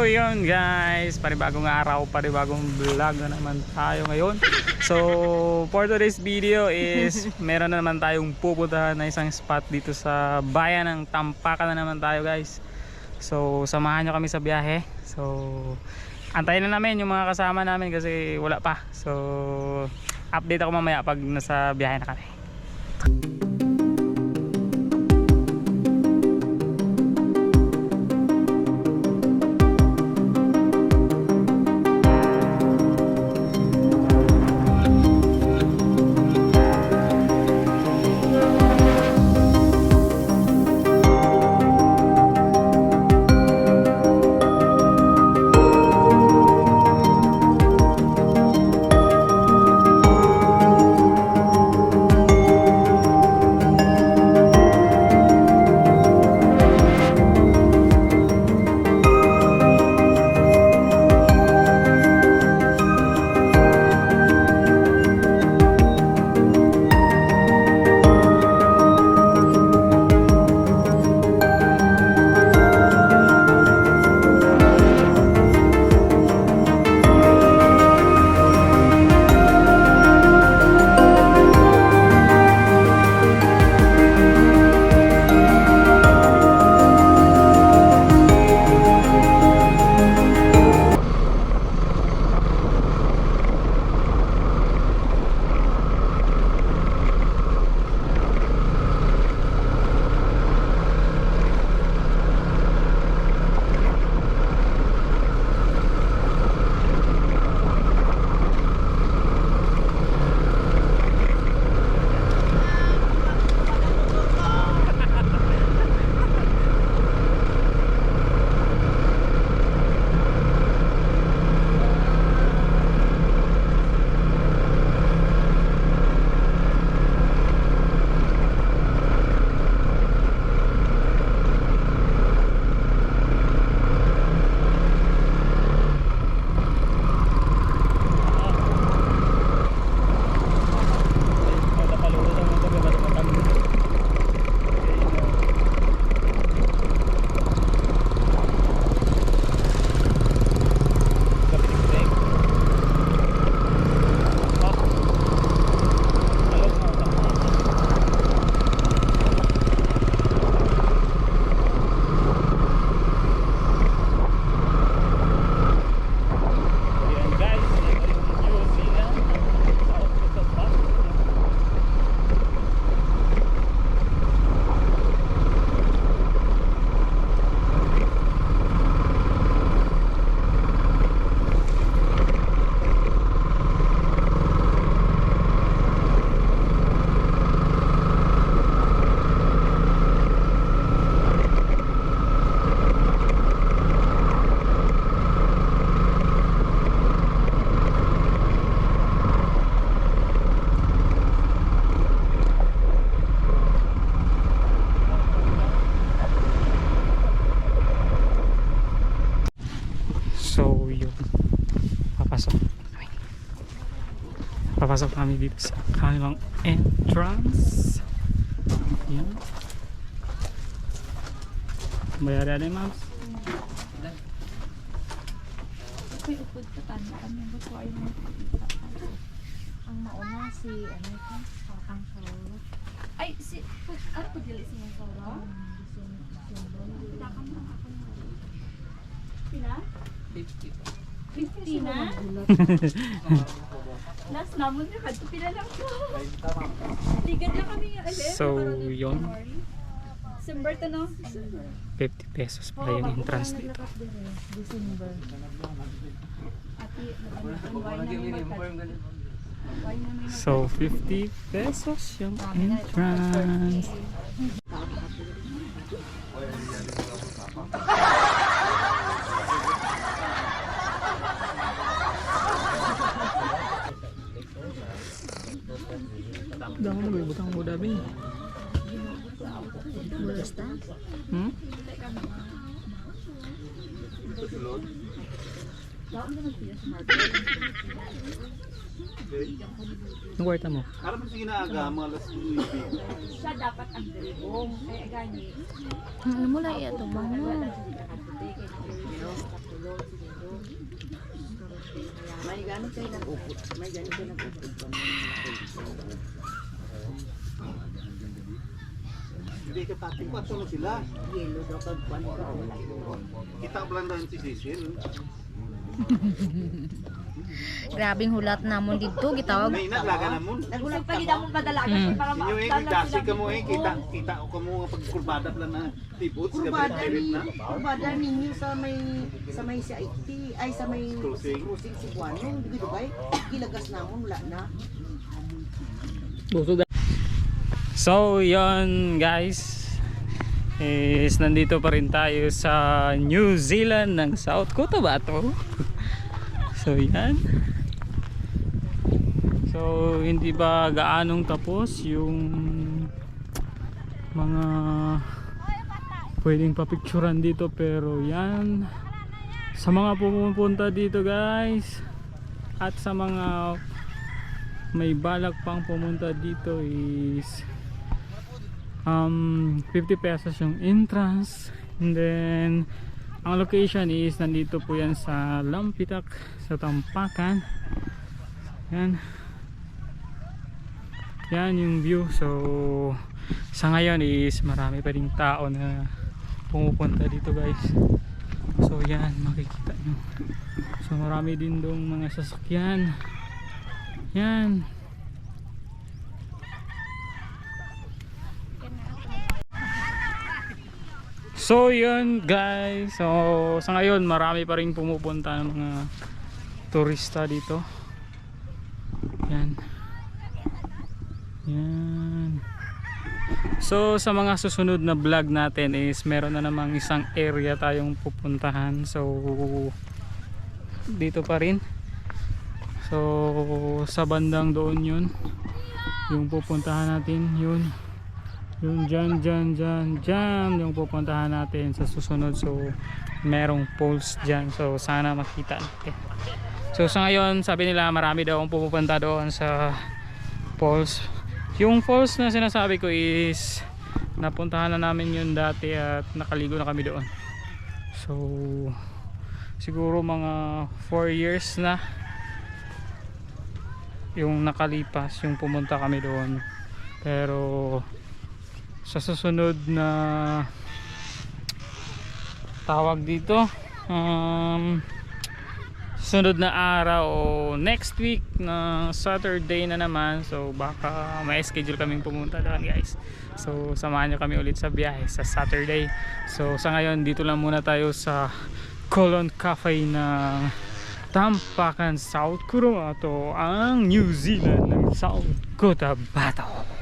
yun guys, panibagong araw, panibagong vlog na naman tayo ngayon. So for today's video is meron na naman tayong pupuntahan na isang spot dito sa bayan ng Tampakan na naman tayo guys. So samahan nyo kami sa biyahe. So antayin na namin yung mga kasama namin kasi wala pa. So update ako mamaya pag nasa biyahe na kami. So yun, papasok kami dito sa kanilang entrance. Yan, bayari na ma'am. May upod ka tanda kami gusto ay mo ang mauna si ano ito ang solo ay si ano po dili si ang solo pila 50 na last namon na kadto pila lang ko tigad na kami yung So yun, December to no 50 pesos pala yung entrance dito. December So 50 pesos yung entrance. Damo mo butang mo dabi. Hmm? Anong kwarta mo? Karap sige na aga, mga alas 9. siya dapat ang dirigong kaya gani Ano mo lang ito bang mo? May ganun kayo nag-upot. May ganun kayo nag-upot. Hindi ka tating pa, tulog sila. Yelo daw kag kuan ka. Kita ko lang daw si Cecil. Grabing hulat namon dito, gitawag. May inaglaga na mo. Nagulat pa Pagida mong padalagan para Inyo eh, kasi ka mo eh, kita ko mo pagkurbada pala na tibuts, kurbada gabi na. kurbada ninyo sa may sa IT ay sa may Cruising. cruising si Juanong di ba? Gilagas namon wala na. So yon guys, is nandito pa rin tayo sa New Zealand ng South Cotabato. So yan. So hindi ba gaanong tapos yung mga pwedeng papicturan dito, pero yan, sa mga pumupunta dito guys at sa mga may balak pang pumunta dito is 50 pesos yung entrance, and then ang location is nandito po yan sa Lampitak sa Tampakan. Yan yung view. So sa ngayon is marami pa ring tao na pumupunta dito guys. So yan, makikita nyo. So marami din dong mga sasakyan. Yan. So yun guys, so sa ngayon marami pa rin pumupunta ng mga turista dito. Yan. Yan. So sa mga susunod na vlog natin is meron na namang isang area tayong pupuntahan. So dito pa rin. So sa bandang doon yun yung pupuntahan natin, yun dyan yung pupuntahan natin sa susunod. So merong poles dyan, so sana makita natin. So sa ngayon sabi nila marami daw ang pupunta doon sa falls. Yung falls na sinasabi ko is napuntahan na namin yun dati at nakaligo na kami doon. So siguro mga 4 years na yung nakalipas yung pumunta kami doon. Pero sa susunod na tawag dito, sunod na araw o next week na Saturday na naman, so baka may schedule kaming pumunta doon guys. So samahan nyo kami ulit sa biyahe sa Saturday. So sa ngayon dito lang muna tayo sa Colon Cafe ng Tampakan, South Cotabato, ang New Zealand ng South Cotabato.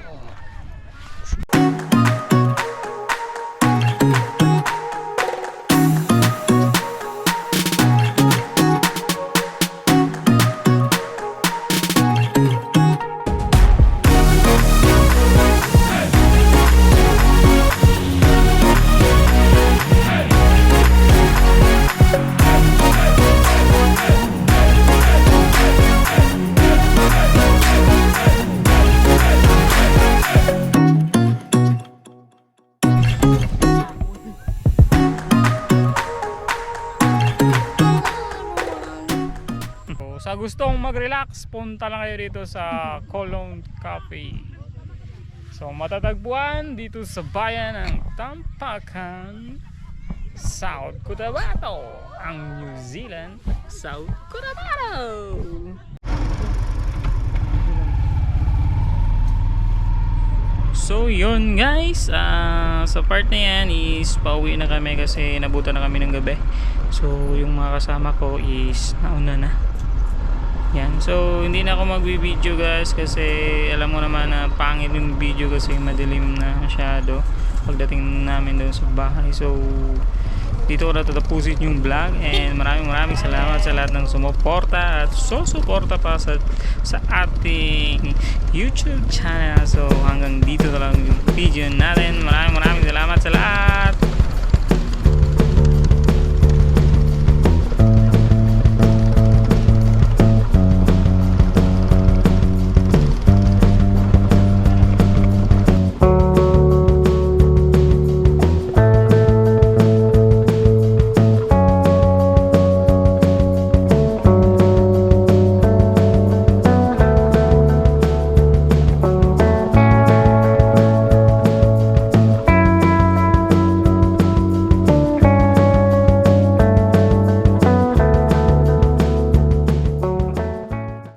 Sa gustong mag-relax, punta lang kayo dito sa Colon Cafe. So matatagpuan dito sa bayan ng Tampakan, South Cotabato, ang New Zealand, South Cotabato. So yun guys, sa part na yan is pauwi na kami kasi nabutan na kami ng gabi. So yung mga kasama ko is nauna na. Yan. So hindi na ako magbi-video guys kasi alam mo naman na pangit yung video kasi madilim na masyado pagdating namin doon sa bahay. So dito ko na tatapusin yung vlog, and maraming salamat sa lahat ng sumuporta at susuporta pa sa ating YouTube channel. So hanggang dito na lang yung video natin. Maraming salamat sa lahat.